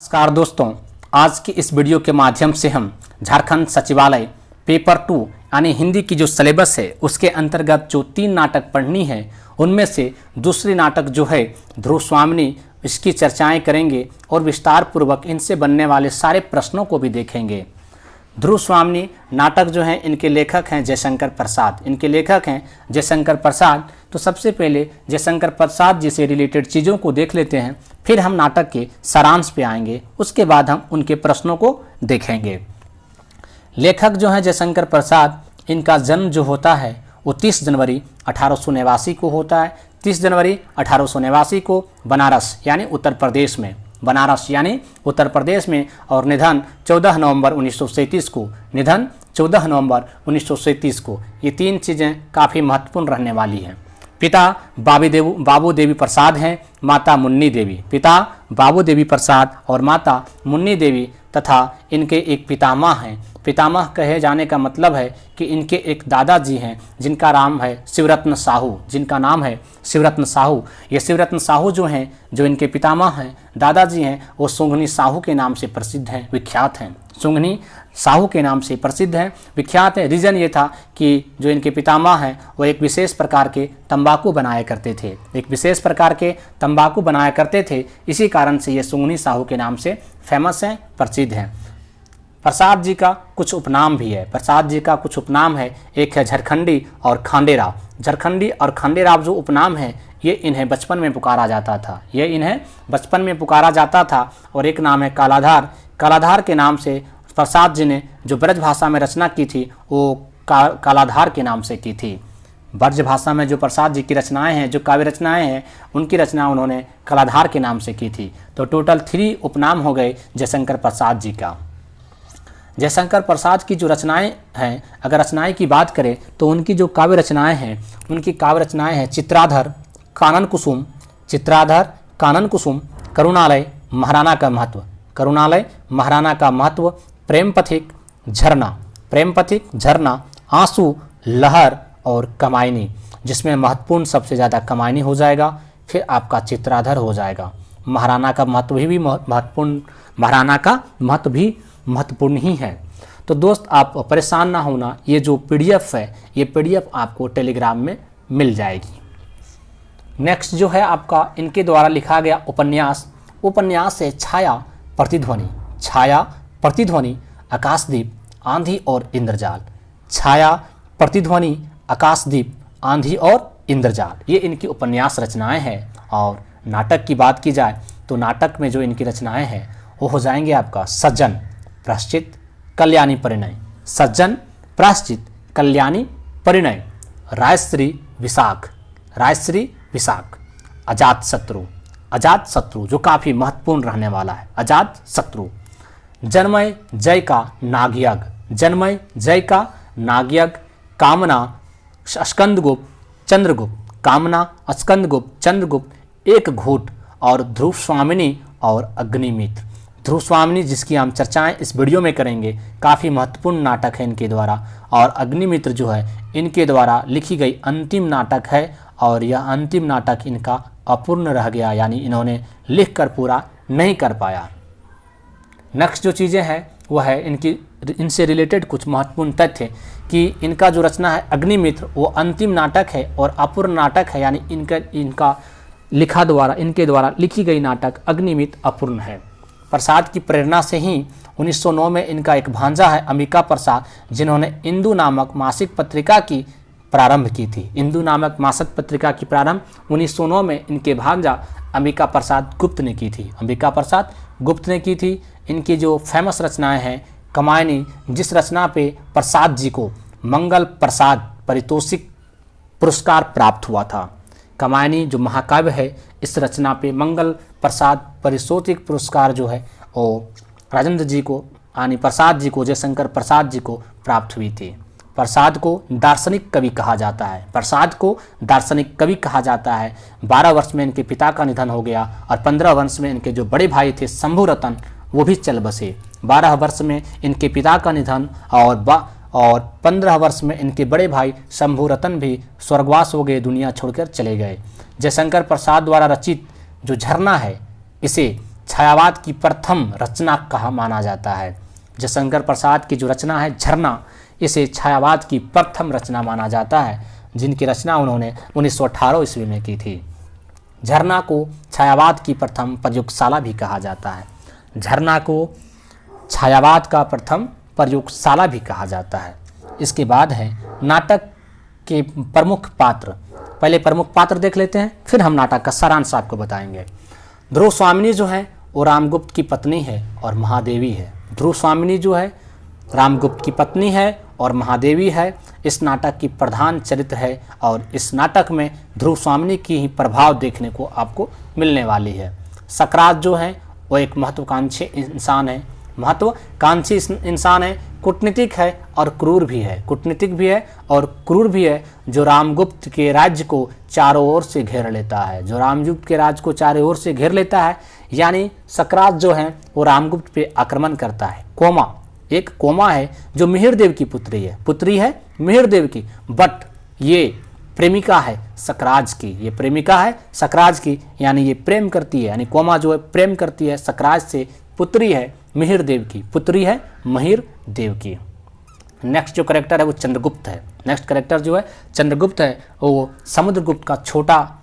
नमस्कार दोस्तों, आज की इस वीडियो के माध्यम से हम झारखंड सचिवालय पेपर 2 यानी हिंदी की जो सिलेबस है उसके अंतर्गत जो 3 नाटक पढ़नी है उनमें से दूसरी नाटक जो है ध्रुव स्वामिनी, इसकी चर्चाएं करेंगे और विस्तार पूर्वक इनसे बनने वाले सारे प्रश्नों को भी देखेंगे। ध्रुव स्वामिनी नाटक जो है इनके लेखक हैं जयशंकर प्रसाद। तो सबसे पहले जयशंकर प्रसाद जी से रिलेटेड चीज़ों को देख लेते हैं, फिर हम नाटक के सारांश पे आएंगे, उसके बाद हम उनके प्रश्नों को देखेंगे। लेखक जो हैं जयशंकर प्रसाद, इनका जन्म जो होता है वो 30 जनवरी 1889 को होता है। 30 जनवरी 1889 को बनारस यानी उत्तर प्रदेश में और निधन 14 नवंबर 1937 को। ये 3 चीज़ें काफ़ी महत्वपूर्ण रहने वाली हैं। पिता बाबू देवी प्रसाद हैं, माता मुन्नी देवी। पिता बाबू देवी प्रसाद और माता मुन्नी देवी तथा इनके एक पितामह हैं। पितामह कहे जाने का मतलब है कि इनके एक दादाजी हैं जिनका नाम है शिवरत्न साहू। ये शिवरत्न साहू जो हैं, जो इनके पितामह हैं, दादाजी हैं, वो सुंघनी साहू के नाम से प्रसिद्ध हैं, विख्यात हैं। सुंघनी साहू के नाम से प्रसिद्ध हैं, विख्यात है। रीज़न ये था कि जो इनके पितामह हैं वो एक विशेष प्रकार के तंबाकू बनाया करते थे। इसी कारण से ये सुंघनी साहू के नाम से फेमस हैं, प्रसिद्ध हैं। प्रसाद जी का कुछ उपनाम भी है। एक है झरखंडी और खांडेराव जो उपनाम है ये इन्हें बचपन में पुकारा जाता था। और एक नाम है कालाधार के नाम से प्रसाद जी ने जो ब्रज भाषा में रचना की थी वो कालाधार के नाम से की थी। ब्रज भाषा में जो प्रसाद जी की रचनाएं हैं, जो काव्य रचनाएं हैं, उनकी रचना उन्होंने कालाधार के नाम से की थी। तो टोटल 3 उपनाम हो गए जयशंकर प्रसाद जी का। जयशंकर प्रसाद की जो रचनाएं हैं, अगर रचनाएं की बात करें तो उनकी जो काव्य रचनाएं हैं चित्राधर, कानन कुसुम, करुणालय, महाराणा का महत्व, प्रेम पथिक, झरना, आंसू, लहर और कमायनी, जिसमें महत्वपूर्ण सबसे ज़्यादा कमायनी हो जाएगा, फिर आपका चित्राधर हो जाएगा। महाराणा का महत्व भी महत्वपूर्ण ही है। तो दोस्त आप परेशान ना होना, ये जो PDF है ये PDF आपको टेलीग्राम में मिल जाएगी। नेक्स्ट जो है आपका इनके द्वारा लिखा गया उपन्यास है छाया प्रतिध्वनि, आकाशदीप, आंधी और इंद्रजाल। आंधी और इंद्रजाल, ये इनकी उपन्यास रचनाएं हैं। और नाटक की बात की जाए तो नाटक में जो इनकी रचनाएं हैं वो हो जाएंगे आपका सज्जन, प्रायश्चित, कल्याणी, परिणय, रायश्री विशाख, अजातशत्रु जो काफ़ी महत्वपूर्ण रहने वाला है, अजातशत्रु, जन्मय जय का नागयज्ञ, कामना, स्कंदगुप्त, चंद्रगुप्त, एक घूट और ध्रुव स्वामिनी और अग्निमित्र। ध्रुव स्वामिनी जिसकी हम चर्चाएं इस वीडियो में करेंगे, काफ़ी महत्वपूर्ण नाटक है इनके द्वारा। और अग्निमित्र जो है इनके द्वारा लिखी गई अंतिम नाटक है और यह अंतिम नाटक इनका अपूर्ण रह गया, यानी इन्होंने लिखकर पूरा नहीं कर पाया। नेक्स्ट जो चीज़ें हैं वह है इनसे रिलेटेड कुछ महत्वपूर्ण तथ्य कि इनका जो रचना है अग्निमित्र वो अंतिम नाटक है और अपूर्ण नाटक है, यानी इनके द्वारा लिखी गई नाटक अग्निमित्र अपूर्ण है। प्रसाद की प्रेरणा से ही 1909 में इनका एक भांजा है अंबिका प्रसाद, जिन्होंने इंदु नामक मासिक पत्रिका की प्रारंभ की थी। 1909 में इनके भांजा अंबिका प्रसाद गुप्त ने की थी। इनकी जो फेमस रचनाएं हैं कमायनी, जिस रचना पे प्रसाद जी को मंगल प्रसाद पारितोषिक पुरस्कार प्राप्त हुआ था। कमायनी जो महाकाव्य है, इस रचना पे मंगल प्रसाद पारितोषिक पुरस्कार जो है वो राजेंद्र जी को यानी प्रसाद जी को, जयशंकर प्रसाद जी को प्राप्त हुई थी। प्रसाद को दार्शनिक कवि कहा जाता है। 12 वर्ष में इनके पिता का निधन हो गया और 15 वर्ष में इनके जो बड़े भाई थे शंभु रतन, वो भी चल बसे। 12 वर्ष में इनके पिता का निधन और 15 वर्ष में इनके बड़े भाई शंभु रतन भी स्वर्गवास हो गए, दुनिया छोड़कर चले गए। जयशंकर प्रसाद द्वारा रचित जो झरना है, इसे छायावाद की प्रथम रचना कहा माना जाता है। जयशंकर प्रसाद की जो रचना है झरना, इसे छायावाद की प्रथम रचना माना जाता है, जिनकी रचना उन्होंने 1918 ईस्वी में की थी। झरना को छायावाद की प्रथम प्रयोगशाला भी कहा जाता है। झरना को छायावाद का प्रथम प्रयोगशाला भी कहा जाता है। इसके बाद है नाटक के प्रमुख पात्र। पहले प्रमुख पात्र देख लेते हैं, फिर हम नाटक का सारांश आपको बताएंगे। ध्रुव स्वामिनी जो है वो रामगुप्त की पत्नी है और महादेवी है। ध्रुव स्वामिनी जो है रामगुप्त की पत्नी है और महादेवी है। इस नाटक की प्रधान चरित्र है और इस नाटक में ध्रुव स्वामिनी की ही प्रभाव देखने को आपको मिलने वाली है। सकरात जो है वो एक महत्वाकांक्षी इंसान है, महत्वाकांक्षी इंसान है, कूटनीतिक है और क्रूर भी है। कूटनीतिक भी है और क्रूर भी है, जो रामगुप्त के राज्य को चारों ओर से घेर लेता है। जो रामगुप्त के राज्य को चारों ओर से घेर लेता है, यानी सकरात जो है वो रामगुप्त पे आक्रमण करता है। कोमा, एक कोमा है जो मिहिरदेव की पुत्री है मिहिरदेव की, बट ये प्रेमिका है सकराज की, ये प्रेमिका है सकराज की, यानी ये प्रेम करती है, यानी कोमा जो है प्रेम करती है सकराज से, पुत्री है मिहिरदेव की, पुत्री है मिहिरदेव की। नेक्स्ट जो करेक्टर है वो चंद्रगुप्त है। नेक्स्ट करेक्टर जो है चंद्रगुप्त है, वो समुद्रगुप्त का छोटा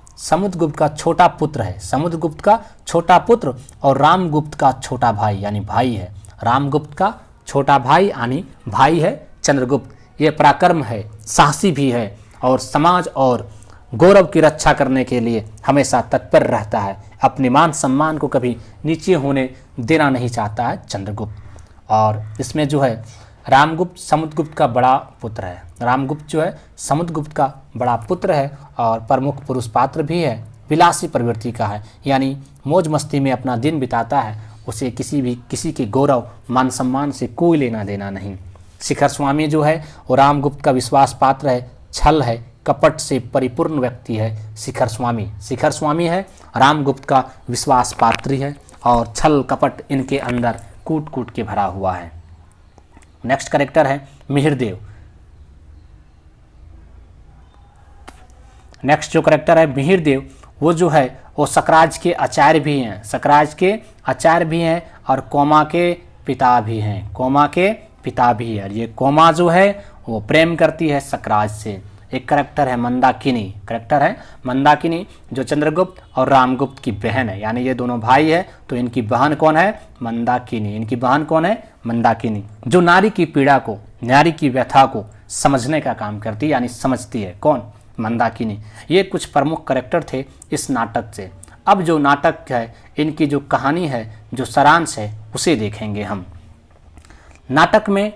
पुत्र है। समुद्रगुप्त का छोटा पुत्र और रामगुप्त का छोटा भाई यानी भाई है। रामगुप्त का छोटा भाई यानी भाई है चंद्रगुप्त। ये पराक्रम है, साहसी भी है और समाज और गौरव की रक्षा करने के लिए हमेशा तत्पर रहता है। अपने मान सम्मान को कभी नीचे होने देना नहीं चाहता है चंद्रगुप्त। और इसमें जो है रामगुप्त समुद्रगुप्त का बड़ा पुत्र है। रामगुप्त जो है समुद्रगुप्त का बड़ा पुत्र है और प्रमुख पुरुष पात्र भी है। विलासी प्रवृत्ति का है, यानी मौज मस्ती में अपना दिन बिताता है। उसे किसी के गौरव मान सम्मान से कोई लेना देना नहीं। शिखर स्वामी जो है वो रामगुप्त का विश्वास पात्र है, छल है, कपट से परिपूर्ण व्यक्ति है। शिखर स्वामी है, रामगुप्त का विश्वास पात्री है और छल कपट इनके अंदर कूट कूट के भरा हुआ है। नेक्स्ट कैरेक्टर है मिहिरदेव। नेक्स्ट जो कैरेक्टर है मिहिरदेव, वो जो है वो सकराज के आचार्य भी हैं और कोमा के पिता भी हैं। और ये कोमा जो है वो प्रेम करती है सकराज से। एक कैरेक्टर है मंदाकिनी, जो चंद्रगुप्त और रामगुप्त की बहन है, यानी ये दोनों भाई है तो इनकी बहन कौन है मंदाकिनी, जो नारी की पीड़ा को, नारी की व्यथा को समझने का काम करती है, यानी समझती है। कौन? मंदाकिनी। ये कुछ प्रमुख कैरेक्टर थे इस नाटक से। अब जो नाटक है, इनकी जो कहानी है, जो सारांश है, उसे देखेंगे हम। नाटक में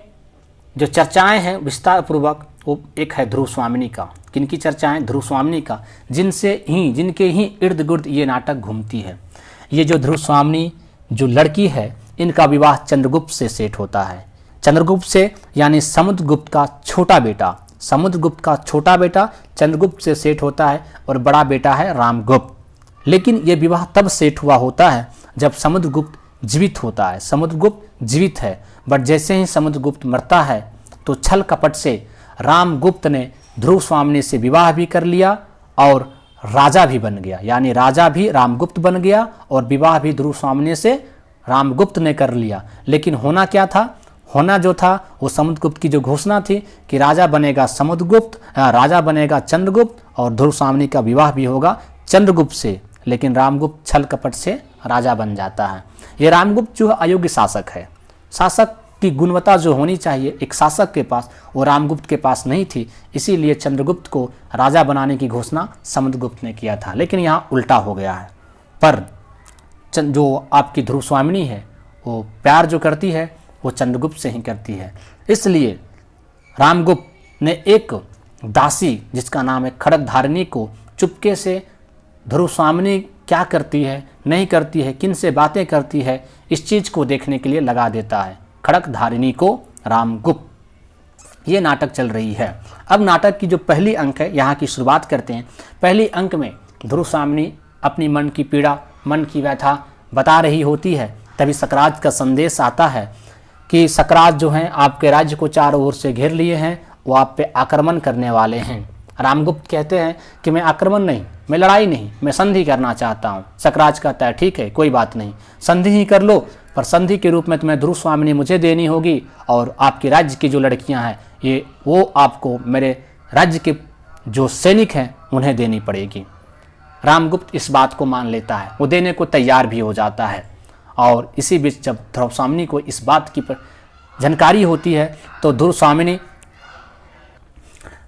जो चर्चाएं हैं विस्तार पूर्वक, वो एक है ध्रुव स्वामिनी का। किनकी चर्चाएं? ध्रुव स्वामिनी का, जिनके ही इर्द गिर्द ये नाटक घूमती है। ये जो ध्रुव स्वामिनी जो लड़की है, इनका विवाह चंद्रगुप्त से सेट होता है। चंद्रगुप्त से, यानी समुद्रगुप्त का छोटा बेटा चंद्रगुप्त से सेट होता है और बड़ा बेटा है रामगुप्त। लेकिन ये विवाह तब सेट हुआ होता है जब समुद्रगुप्त जीवित है। बट जैसे ही समुद्रगुप्त मरता है तो छल कपट से रामगुप्त ने ध्रुव स्वामिनी से विवाह भी कर लिया और राजा भी बन गया, यानी राजा भी रामगुप्त बन गया और विवाह भी ध्रुव स्वामिनी से रामगुप्त ने कर लिया। लेकिन होना क्या था? होना जो था वो समुद्रगुप्त की जो घोषणा थी कि राजा बनेगा चंद्रगुप्त और ध्रुव स्वामिनी का विवाह भी होगा चंद्रगुप्त से। लेकिन रामगुप्त छल कपट से राजा बन जाता है। ये रामगुप्त जो है अयोग्य शासक है। शासक की गुणवत्ता जो होनी चाहिए एक शासक के पास, वो रामगुप्त के पास नहीं थी। इसीलिए चंद्रगुप्त को राजा बनाने की घोषणा समुद्रगुप्त ने किया था। लेकिन यहाँ उल्टा हो गया है। पर जो आपकी ध्रुव स्वामिनी है, वो प्यार जो करती है वो चंद्रगुप्त से ही करती है। इसलिए रामगुप्त ने एक दासी जिसका नाम है खड्गधारिणी को चुपके से ध्रुव स्वामिनी क्या करती है, नहीं करती है, किन से बातें करती है, इस चीज़ को देखने के लिए लगा देता है खड्गधारिणी को रामगुप्त। ये नाटक चल रही है। अब नाटक की जो पहली अंक है, यहाँ की शुरुआत करते हैं। पहली अंक में ध्रुव स्वामिनी अपनी मन की पीड़ा, मन की व्यथा बता रही होती है। तभी सकराज का संदेश आता है कि सकराज जो हैं आपके राज्य को चारों ओर से घेर लिए हैं, वो आप पे आक्रमण करने वाले हैं। रामगुप्त कहते हैं कि मैं आक्रमण नहीं, मैं लड़ाई नहीं, मैं संधि करना चाहता हूँ। सकराज कहता है ठीक है कोई बात नहीं, संधि ही कर लो, पर संधि के रूप में तुम्हें ध्रुव स्वामिनी मुझे देनी होगी और आपके राज्य की जो लड़कियां हैं ये वो आपको मेरे राज्य के जो सैनिक हैं उन्हें देनी पड़ेगी। रामगुप्त इस बात को मान लेता है, वो देने को तैयार भी हो जाता है। और इसी बीच जब ध्रुव स्वामिनी को इस बात की जानकारी होती है तो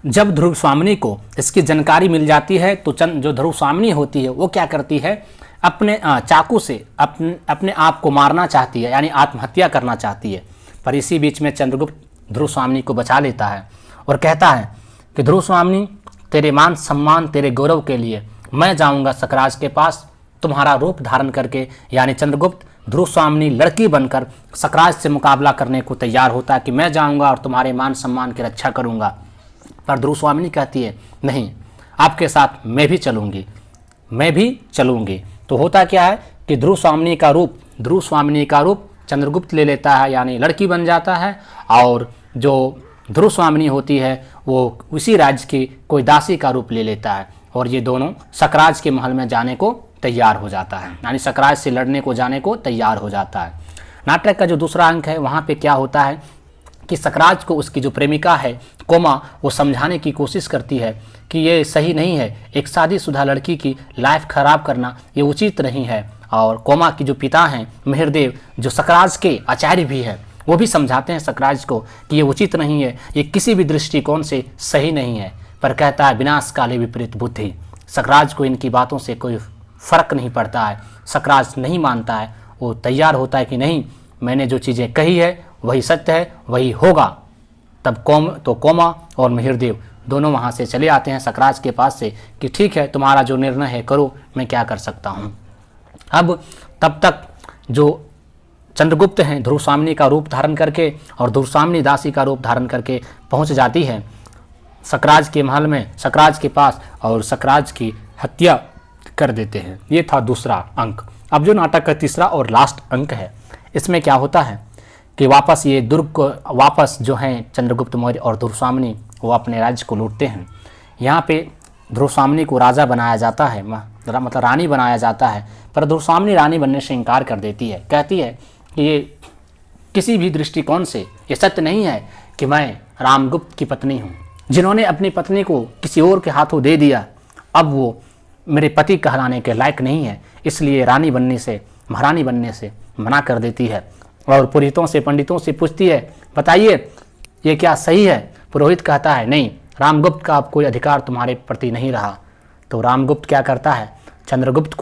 जब ध्रुव स्वामिनी को इसकी जानकारी मिल जाती है तो जो ध्रुव स्वामिनी होती है वो क्या करती है, अपने चाकू से अपने आप को मारना चाहती है, यानी आत्महत्या करना चाहती है। पर इसी बीच में चंद्रगुप्त ध्रुव स्वामिनी को बचा लेता है और कहता है कि ध्रुव स्वामिनी, तेरे मान सम्मान तेरे गौरव के लिए मैं जाऊंगा सकराज के पास, तुम्हारा रूप धारण करके। यानी चंद्रगुप्त ध्रुव स्वामिनी लड़की बनकर सकराज से मुकाबला करने को तैयार होता है कि मैं जाऊंगा और तुम्हारे मान सम्मान की रक्षा करूंगा। पर ध्रुव स्वामिनी कहती है नहीं, आपके साथ मैं भी चलूंगी। तो होता क्या है कि ध्रुव स्वामिनी का रूप चंद्रगुप्त ले लेता है, यानी लड़की बन जाता है। और जो ध्रुव स्वामिनी होती है वो उसी राज्य की कोई दासी का रूप ले लेता है और ये दोनों सकराज के महल में जाने को तैयार हो जाता है, यानी सकराज से लड़ने को जाने को तैयार हो जाता है। नाटक का जो दूसरा अंक है वहाँ पे क्या होता है कि सकराज को उसकी जो प्रेमिका है कोमा, वो समझाने की कोशिश करती है कि ये सही नहीं है, एक शादीशुदा लड़की की लाइफ खराब करना ये उचित नहीं है। और कोमा की जो पिता हैं मिहिरदेव, जो सकराज के आचार्य भी हैं, वो भी समझाते हैं सकराज को कि ये उचित नहीं है, ये किसी भी दृष्टिकोण से सही नहीं है। पर कहता है विनाश काले विपरीत बुद्धि। सकराज को इनकी बातों से कोई फर्क नहीं पड़ता है, सकराज नहीं मानता है, वो तैयार होता है कि नहीं, मैंने जो चीज़ें कही है वही सत्य है, वही होगा। तब कोमा और मिहिरदेव दोनों वहाँ से चले आते हैं सकराज के पास से कि ठीक है तुम्हारा जो निर्णय है करो, मैं क्या कर सकता हूँ। अब तब तक जो चंद्रगुप्त हैं ध्रुव स्वामिनी का रूप धारण करके और ध्रुव स्वामिनी दासी का रूप धारण करके पहुँच जाती है सकराज के महल में, सकराज के पास, और सकराज की हत्या कर देते हैं। ये था दूसरा अंक। अब जो नाटक का तीसरा और लास्ट अंक है, इसमें क्या होता है कि वापस ये दुर्ग को वापस जो हैं चंद्रगुप्त मौर्य और ध्रुव स्वामिनी वो अपने राज्य को लूटते हैं। यहाँ पे ध्रुव स्वामिनी को राजा बनाया जाता है, मतलब रानी बनाया जाता है, पर ध्रुव स्वामिनी रानी बनने से इनकार कर देती है। कहती है कि ये किसी भी दृष्टिकोण से ये सत्य नहीं है कि मैं रामगुप्त की पत्नी हूँ, जिन्होंने अपनी पत्नी को किसी और के हाथों दे दिया, अब वो मेरे पति कहलाने के लायक नहीं है, इसलिए रानी बनने से, महारानी बनने से मना कर देती है। और पुरोहितों से, पंडितों से पूछती है बताइए ये क्या सही है। पुरोहित कहता है नहीं, रामगुप्त का अब कोई अधिकार तुम्हारे प्रति नहीं रहा। तो रामगुप्त क्या करता है, चंद्रगुप्त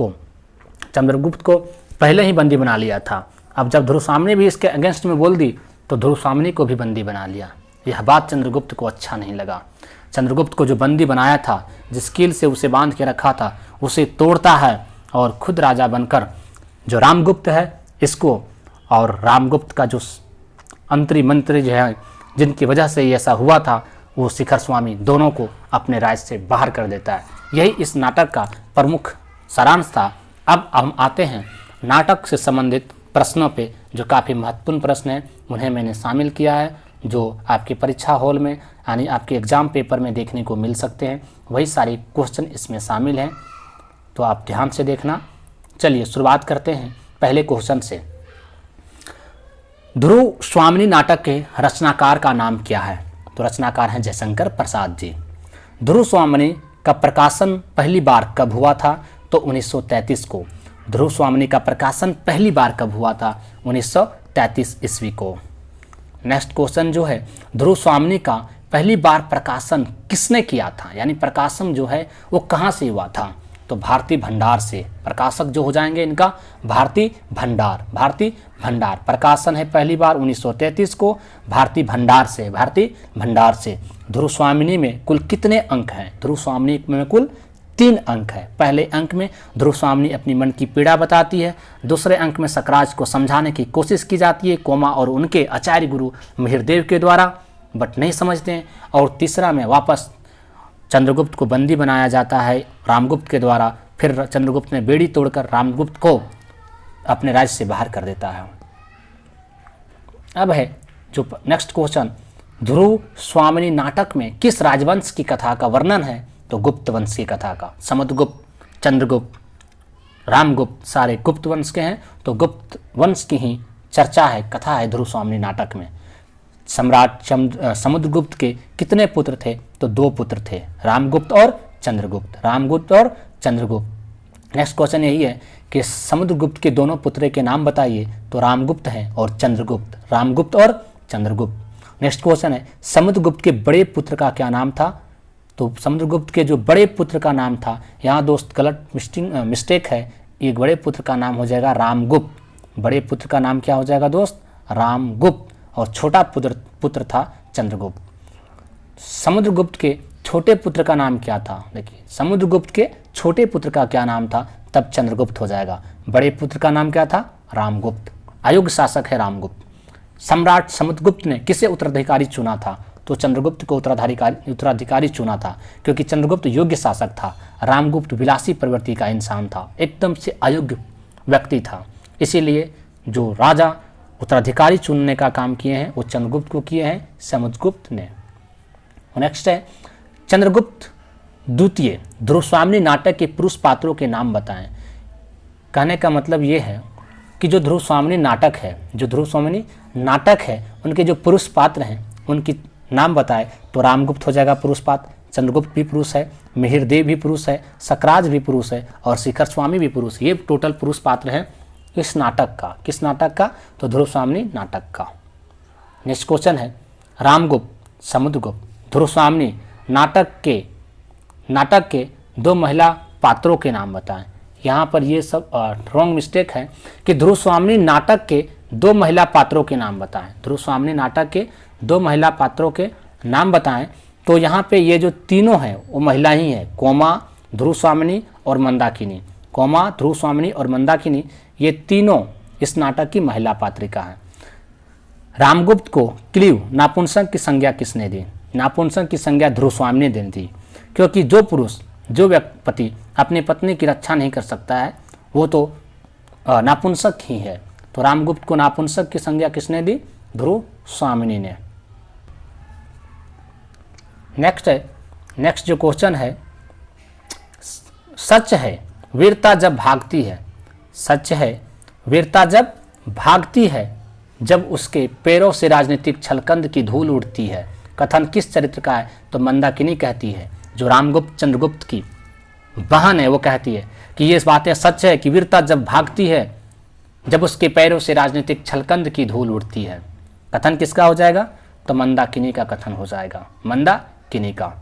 को पहले ही बंदी बना लिया था। अब जब ध्रुव स्वामिनी भी इसके अगेंस्ट में बोल दी तो ध्रुव स्वामिनी को भी बंदी बना लिया। यह बात चंद्रगुप्त को अच्छा नहीं लगा। चंद्रगुप्त को जो बंदी बनाया था, जिस कील से उसे बांध के रखा था, उसे तोड़ता है और खुद राजा बनकर जो रामगुप्त है इसको, और रामगुप्त का जो अंतरी मंत्री जो है जिनकी वजह से ये ऐसा हुआ था, वो शिखर स्वामी, दोनों को अपने राज्य से बाहर कर देता है। यही इस नाटक का प्रमुख सारांश था। अब हम आते हैं नाटक से संबंधित प्रश्नों पे, जो काफ़ी महत्वपूर्ण प्रश्न हैं, उन्हें मैंने शामिल किया है, जो आपकी परीक्षा हॉल में यानी आपके एग्ज़ाम पेपर में देखने को मिल सकते हैं। वही सारे क्वेश्चन इसमें शामिल हैं, तो आप ध्यान से देखना। चलिए शुरुआत करते हैं पहले क्वेश्चन से। ध्रुव स्वामिनी नाटक के रचनाकार का नाम क्या है? तो रचनाकार हैं जयशंकर प्रसाद जी। ध्रुव स्वामिनी का प्रकाशन पहली बार कब हुआ था? तो 1933 को। ध्रुव स्वामिनी का प्रकाशन पहली बार कब हुआ था? 1933 ईस्वी को। नेक्स्ट क्वेश्चन जो है, ध्रुव स्वामिनी का पहली बार प्रकाशन किसने किया था, यानी प्रकाशन जो है वो कहाँ से हुआ था? तो भारती भंडार से। प्रकाशक जो हो जाएंगे इनका भारती भंडार। प्रकाशन है पहली बार 1933 को भारती भंडार से। ध्रुव स्वामिनी में कुल कितने अंक हैं? ध्रुव स्वामिनी में कुल 3 अंक है। पहले अंक में ध्रुव स्वामिनी अपनी मन की पीड़ा बताती है, दूसरे अंक में सकराज को समझाने की कोशिश की जाती है कोमा और उनके आचार्य गुरु मिहिरदेव के द्वारा, बट नहीं समझते हैं, और तीसरा में वापस चंद्रगुप्त को बंदी बनाया जाता है रामगुप्त के द्वारा। फिर चंद्रगुप्त ने बेड़ी तोड़कर रामगुप्त को अपने राज्य से बाहर कर देता है। अब है जो नेक्स्ट क्वेश्चन ध्रुव स्वामिनी नाटक में किस राजवंश की कथा का वर्णन है? तो गुप्त वंश की कथा का। समुद्रगुप्त, चंद्रगुप्त, रामगुप्त सारे गुप्त वंश के हैं, तो गुप्त वंश की ही चर्चा है, कथा है ध्रुव स्वामिनी नाटक में। सम्राट समुद्रगुप्त के कितने पुत्र थे? तो 2 पुत्र थे, रामगुप्त और चंद्रगुप्त। रामगुप्त और चंद्रगुप्त। नेक्स्ट क्वेश्चन यही है कि समुद्रगुप्त के दोनों पुत्रों के नाम बताइए। तो रामगुप्त हैं और चंद्रगुप्त, रामगुप्त और चंद्रगुप्त। नेक्स्ट क्वेश्चन है समुद्रगुप्त के बड़े पुत्र का क्या नाम था? तो समुद्रगुप्त के जो बड़े पुत्र का नाम था, यहाँ दोस्त गलत मिस्टेक है, एक बड़े पुत्र का नाम हो जाएगा रामगुप्त। बड़े पुत्र का नाम क्या हो जाएगा दोस्त? रामगुप्त। और छोटा पुत्र था चंद्रगुप्त। समुद्रगुप्त के छोटे पुत्र का नाम क्या था? देखिए, समुद्रगुप्त के छोटे पुत्र का क्या नाम था? तब चंद्रगुप्त हो जाएगा। बड़े पुत्र का नाम क्या था? रामगुप्त। अयोग्य शासक है रामगुप्त। सम्राट समुद्रगुप्त ने किसे उत्तराधिकारी चुना था? तो चंद्रगुप्त को उत्तराधिकारी चुना था, क्योंकि चंद्रगुप्त योग्य शासक था। रामगुप्त विलासी प्रवृत्ति का इंसान था, एकदम से अयोग्य व्यक्ति था। इसीलिए जो राजा उत्तराधिकारी चुनने का काम किए हैं वो चंद्रगुप्त को किए हैं, समुद्रगुप्त ने। नेक्स्ट है चंद्रगुप्त द्वितीय ध्रुवस्वामिनी नाटक के पुरुष पात्रों के नाम बताएं। कहने का मतलब ये है कि जो ध्रुवस्वामिनी नाटक है उनके जो पुरुष पात्र हैं उनकी नाम बताए। तो रामगुप्त हो जाएगा पुरुष पात्र, चंद्रगुप्त भी पुरुष है, मिहिरदेव भी पुरुष है, सकराज भी पुरुष है और शिखर स्वामी भी पुरुष। ये टोटल पुरुष पात्र हैं इस नाटक का। किस नाटक का? तो ध्रुवस्वामिनी नाटक का। नेक्स्ट क्वेश्चन है रामगुप्त, समुद्रगुप्त, ध्रुवस्वामिनी नाटक के 2 महिला पात्रों के नाम बताएं। यहाँ पर ये सब रॉन्ग मिस्टेक है कि ध्रुवस्वामिनी नाटक के 2 महिला पात्रों के नाम बताएं। ध्रुवस्वामिनी नाटक के 2 महिला पात्रों के नाम बताएं। तो यहाँ पे ये जो तीनों हैं वो महिला ही है, कोमा, ध्रुवस्वामिनी और मंदाकिनी। कोमा, ध्रुवस्वामिनी और मंदाकिनी ये तीनों इस नाटक की महिला पात्रिका हैं। रामगुप्त को क्लीव नापुंसक की संज्ञा किसने दी? नापुंसक की संज्ञा ध्रुवस्वामिनी ने दी, क्योंकि जो व्यक्ति अपनी पत्नी की रक्षा नहीं कर सकता है वो तो नापुंसक ही है। तो रामगुप्त को नापुंसक की संज्ञा किसने दी? ध्रुवस्वामिनी ने। नेक्स्ट जो क्वेश्चन है, सच है वीरता जब भागती है, सच है वीरता जब भागती है, जब उसके पैरों से राजनीतिक छलकंद की धूल उड़ती है। कथन किस चरित्र का है? तो मंदाकिनी कहती है, जो रामगुप्त चंद्रगुप्त की बहन है वो कहती है कि ये बातें सच है कि वीरता जब भागती है जब उसके पैरों से राजनीतिक छलकंद की धूल उड़ती है। कथन किसका हो जाएगा? तो मंदाकिनी का कथन हो जाएगा, मंदाकिनी का।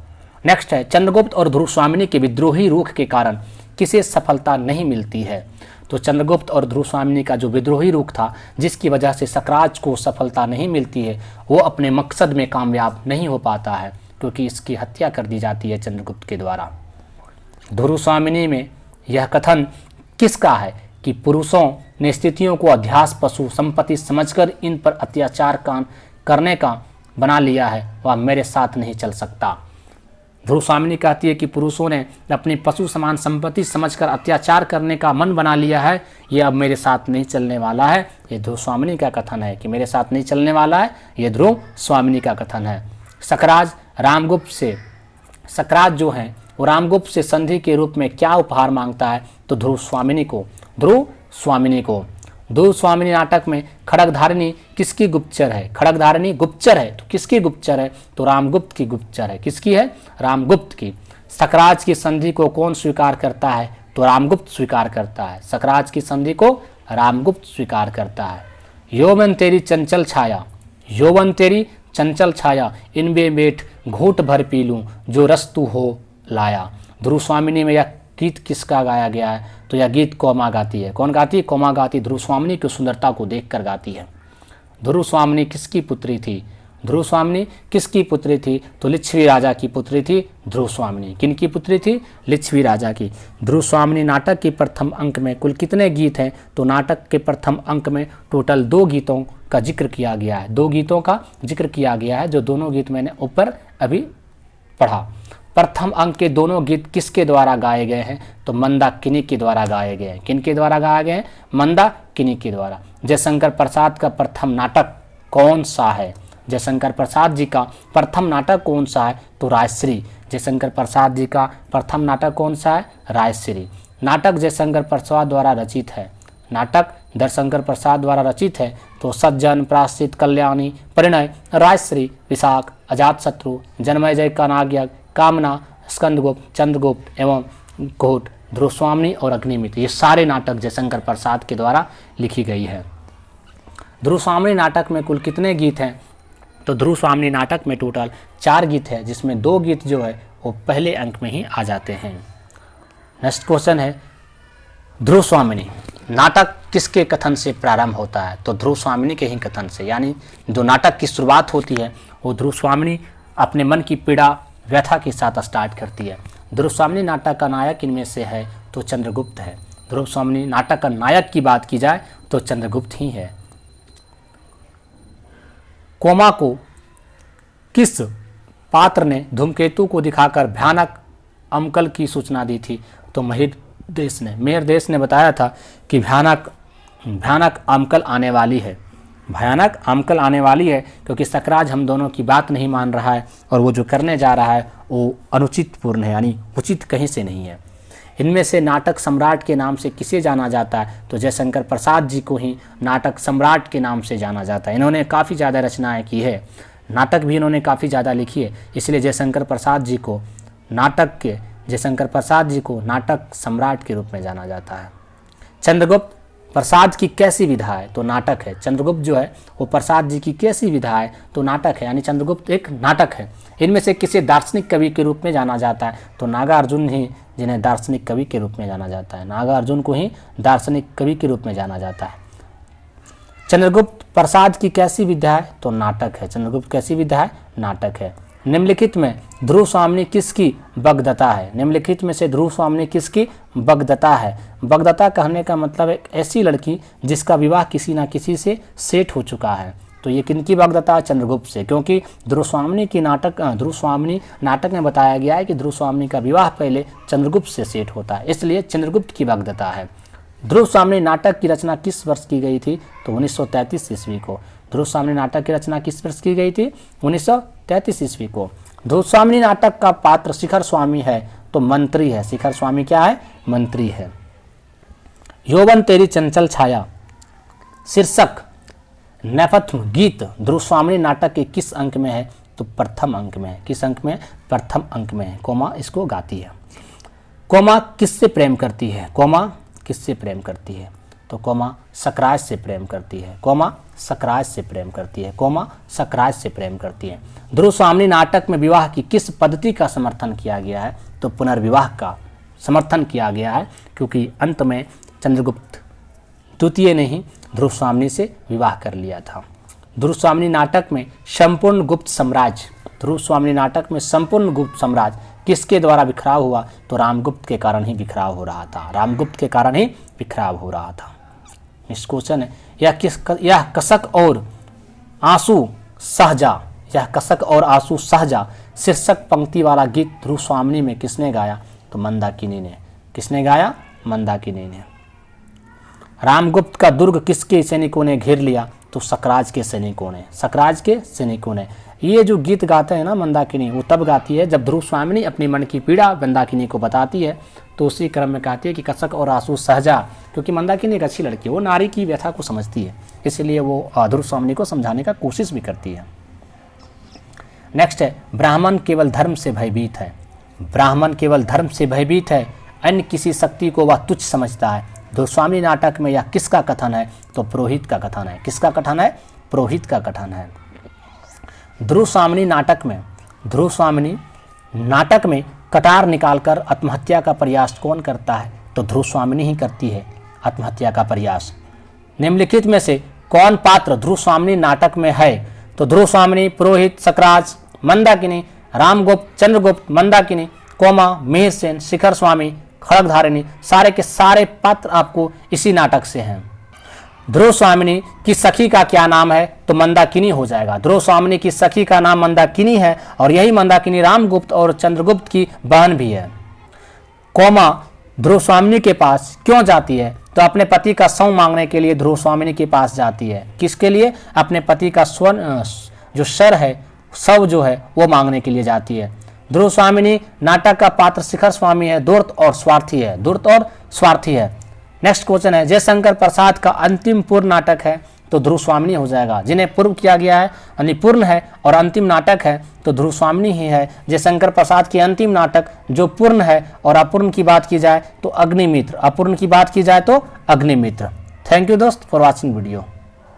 नेक्स्ट है चंद्रगुप्त और ध्रुवस्वामिनी के विद्रोही रुख के कारण किसे सफलता नहीं मिलती है? तो चंद्रगुप्त और ध्रुवस्वामिनी का जो विद्रोही रुख था जिसकी वजह से सकराज को सफलता नहीं मिलती है, वो अपने मकसद में कामयाब नहीं हो पाता है, क्योंकि इसकी हत्या कर दी जाती है चंद्रगुप्त के द्वारा। ध्रुवस्वामिनी में यह कथन किसका है कि पुरुषों ने स्थितियों को अध्यास, पशु, संपत्ति समझकर इन पर अत्याचार करने का बना लिया है, वह मेरे साथ नहीं चल सकता। ध्रुवस्वामिनी कहती है कि पुरुषों ने अपनी पशु समान संपत्ति समझकर अत्याचार करने का मन बना लिया है, ये अब मेरे साथ नहीं चलने वाला है। ये ध्रुवस्वामिनी का कथन है कि मेरे साथ नहीं चलने वाला है, ये ध्रुवस्वामिनी का कथन है। सकराज जो है वो रामगुप्त से संधि के रूप में क्या उपहार मांगता है? तो ध्रुवस्वामिनी को। ध्रुवस्वामिनी नाटक में खड्गधारिणी किसकी गुप्तचर है? खड्गधारिणी गुप्तचर है, तो किसकी गुप्तचर है? तो रामगुप्त की गुप्तचर है। किसकी है? रामगुप्त की। सकराज की संधि को कौन स्वीकार करता है? तो रामगुप्त स्वीकार करता है। सकराज की संधि को रामगुप्त स्वीकार करता है। यौवन तेरी चंचल छाया इनमें बैठ घूंट भर पी लूं जो रस तू हो लाया। ध्रुवस्वामिनी में यह गीत किसका गाया गया है? तो यह गीत कोमा गाती है। कौन गाती है? कोमा गाती। ध्रुवस्वामिनी की सुंदरता को देखकर गाती है। ध्रुवस्वामिनी किसकी पुत्री थी? तो लिच्छवी राजा की पुत्री थी ध्रुवस्वामिनी। किनकी पुत्री थी? लिच्छवी राजा की। ध्रुवस्वामिनी नाटक के प्रथम अंक में कुल कितने गीत हैं? तो नाटक के प्रथम अंक में टोटल 2 गीतों का जिक्र किया गया है। 2 गीतों का जिक्र किया गया है, जो दोनों गीत मैंने ऊपर अभी पढ़ा। प्रथम अंक के दोनों गीत किसके द्वारा गाए गए हैं? तो मंदाकिनी के द्वारा गाए गए हैं। किनके द्वारा गाए गए हैं? मंदाकिनी के द्वारा। जयशंकर प्रसाद का प्रथम नाटक कौन सा है? जयशंकर प्रसाद जी का प्रथम नाटक कौन सा है? तो राजश्री। जयशंकर प्रसाद जी का प्रथम नाटक कौन सा है? राजश्री। नाटक जयशंकर प्रसाद द्वारा रचित है। नाटक दरशंकर प्रसाद द्वारा रचित है तो सज्जन, प्रायश्चित, कल्याणी, परिणय, राजश्री, विशाख, अजातशत्रु, जन्मेजय का नागयज्ञ, कामना, स्कंदगुप्त, चंद्रगुप्त एवं घोट, ध्रुवस्वामिनी और अग्निमित्र, ये सारे नाटक जयशंकर प्रसाद के द्वारा लिखी गई है। ध्रुवस्वामिनी नाटक में कुल कितने गीत हैं? तो ध्रुवस्वामिनी नाटक में टोटल 4 गीत है, जिसमें 2 गीत जो है वो पहले अंक में ही आ जाते हैं। नेक्स्ट क्वेश्चन है, ध्रुवस्वामिनी नाटक किसके कथन से प्रारंभ होता है? तो ध्रुवस्वामिनी के ही कथन से, यानी जो नाटक की शुरुआत होती है वो ध्रुवस्वामिनी अपने मन की पीड़ा व्यथा के साथ स्टार्ट करती है। ध्रुवस्वामिनी नाटक का नायक इनमें से है तो चंद्रगुप्त है। ध्रुवस्वामिनी नाटक का नायक की बात की जाए तो चंद्रगुप्त ही है। कोमा को किस पात्र ने धूमकेतु को दिखाकर भयानक अमकल की सूचना दी थी? तो मेहरदेश ने बताया था कि भयानक अमकल आने वाली है। भयानक अमकल आने वाली है क्योंकि सकराज हम दोनों की बात नहीं मान रहा है और वो जो करने जा रहा है वो अनुचित पूर्ण है, यानी उचित कहीं से नहीं है। इनमें से नाटक सम्राट के नाम से किसे जाना जाता है? तो जयशंकर प्रसाद जी को ही नाटक सम्राट के नाम से जाना जाता है। इन्होंने काफ़ी ज़्यादा रचनाएं की है, नाटक भी इन्होंने काफ़ी ज़्यादा लिखी है, इसलिए जयशंकर प्रसाद जी को नाटक सम्राट के रूप में जाना जाता है। चंद्रगुप्त प्रसाद की कैसी विधा है? तो नाटक है। चंद्रगुप्त जो है वो प्रसाद जी की कैसी विधा है? तो नाटक है, यानी चंद्रगुप्त एक नाटक है। इनमें से किसे दार्शनिक कवि के रूप में जाना जाता है? तो नागार्जुन ही जिन्हें दार्शनिक कवि के रूप में जाना जाता है। नागार्जुन को ही दार्शनिक कवि के रूप में जाना जाता है। चंद्रगुप्त प्रसाद की कैसी विधा है? तो नाटक है। चंद्रगुप्त कैसी विधा है? नाटक है। निम्नलिखित में ध्रुवस्वामिनी किसकी बगदत्ता है? निम्नलिखित में से ध्रुवस्वामिनी किसकी बगदत्ता है? बगदत्ता कहने का मतलब एक ऐसी लड़की जिसका विवाह किसी ना किसी से सेट हो चुका है। तो ये किनकी बगदत्ता? चंद्रगुप्त से, क्योंकि ध्रुवस्वामिनी नाटक में बताया गया है कि ध्रुवस्वामिनी का विवाह पहले चंद्रगुप्त से सेट होता है, इसलिए चंद्रगुप्त की बगदत्ता है। ध्रुवस्वामिनी नाटक की रचना किस वर्ष की गई थी? तो 1933 ईस्वी को। ध्रुवस्वामिनी नाटक की रचना किस वर्ष की गई थी? 1933 ईस्वी को। ध्रुवस्वामिनी नाटक का पात्र शिखर स्वामी है तो मंत्री है। शिखर स्वामी क्या है? मंत्री है। यौवन तेरी चंचल छाया शीर्षक नेपथ्य गीत ध्रुवस्वामिनी नाटक के किस अंक में है? तो प्रथम अंक में है। किस अंक में? प्रथम अंक में है। कोमा इसको गाती है। कोमा किससे प्रेम करती है? कोमा किससे प्रेम करती है? तो कोमा सकराज से प्रेम करती है। कोमा सकराज से प्रेम करती है। कोमा सकराज से प्रेम करती है। ध्रुवस्वामिनी नाटक में विवाह की किस पद्धति का समर्थन किया गया है? तो पुनर्विवाह का समर्थन किया गया है, क्योंकि अंत में चंद्रगुप्त द्वितीय ने ही ध्रुवस्वामिनी से विवाह कर लिया था। ध्रुवस्वामिनी नाटक में संपूर्ण गुप्त साम्राज्य ध्रुवस्वामिनी नाटक में संपूर्ण गुप्त साम्राज्य किसके द्वारा बिखराव हुआ? तो रामगुप्त के कारण ही बिखराव हो रहा था। रामगुप्त के कारण ही बिखराव हो रहा था। नेक्स्ट क्वेश्चन है, यह कसक और आंसू सहजा शीर्षक पंक्ति वाला गीत ध्रुवस्वामिनी में किसने गाया? तो मंदाकिनी ने। किसने गाया? मंदाकिनी ने। रामगुप्त का दुर्ग किसके सैनिकों ने घेर लिया? तो सकराज के सैनिकों ने। सकराज के सैनिकों ने। ये जो गीत गाते हैं ना मंदाकिनी, वो तब गाती है जब ध्रुवस्वामिनी अपनी मन की पीड़ा मंदाकिनी को बताती है, तो उसी क्रम में कहती है कि कसक और आंसू सहजा, क्योंकि मंदाकिनी एक अच्छी लड़की है, वो नारी की व्यथा को समझती है, इसलिए वो ध्रुवस्वामिनी को समझाने का कोशिश भी करती है। नेक्स्ट है, ब्राह्मण केवल धर्म से भयभीत है। ब्राह्मण केवल धर्म से भयभीत है, अन्य किसी शक्ति को वह तुच्छ समझता है। ध्रुवस्वामिनी नाटक में यह किसका कथन है? तो पुरोहित का कथन है। किसका कथन है? पुरोहित का कथन है। ध्रुवस्वामिनी नाटक में कटार निकालकर आत्महत्या का प्रयास कौन करता है? तो ध्रुवस्वामिनी ही करती है आत्महत्या का प्रयास। निम्नलिखित में से कौन पात्र ध्रुवस्वामिनी नाटक में है? तो ध्रुवस्वामिनी, पुरोहित, सकराज, मंदाकिनी, रामगुप्त, चंद्रगुप्त, मंदाकिनी, कोमा, मिहिरसेन, शिखर स्वामी, खड़गधारिणी, सारे के सारे पात्र आपको इसी नाटक से हैं। ध्रुवस्वामिनी की सखी का क्या नाम है? तो मंदाकिनी हो जाएगा। ध्रुवस्वामिनी की सखी का नाम मंदाकिनी है और यही मंदाकिनी रामगुप्त और चंद्रगुप्त की बहन भी है। कोमा ध्रुवस्वामिनी के पास क्यों जाती है? तो अपने पति का शव मांगने के लिए ध्रुवस्वामिनी के पास जाती है। किसके लिए? अपने पति का जो शर है, शव जो है वो मांगने के लिए जाती है। ध्रुव स्वामिनी नाटक का पात्र शिखर स्वामी है, धूर्त और स्वार्थी है, धूर्त और स्वार्थी है। नेक्स्ट क्वेश्चन है, जयशंकर प्रसाद का अंतिम पूर्ण नाटक है तो ध्रुव स्वामिनी हो जाएगा। जिन्हें पूर्व किया गया है यानी पूर्ण है और अंतिम नाटक है तो ध्रुव स्वामिनी ही है। जयशंकर प्रसाद की अंतिम नाटक जो पूर्ण है और अपूर्ण की बात की जाए तो अग्निमित्र, अपूर्ण की बात की जाए तो अग्निमित्र। थैंक यू दोस्त फॉर वॉचिंग वीडियो।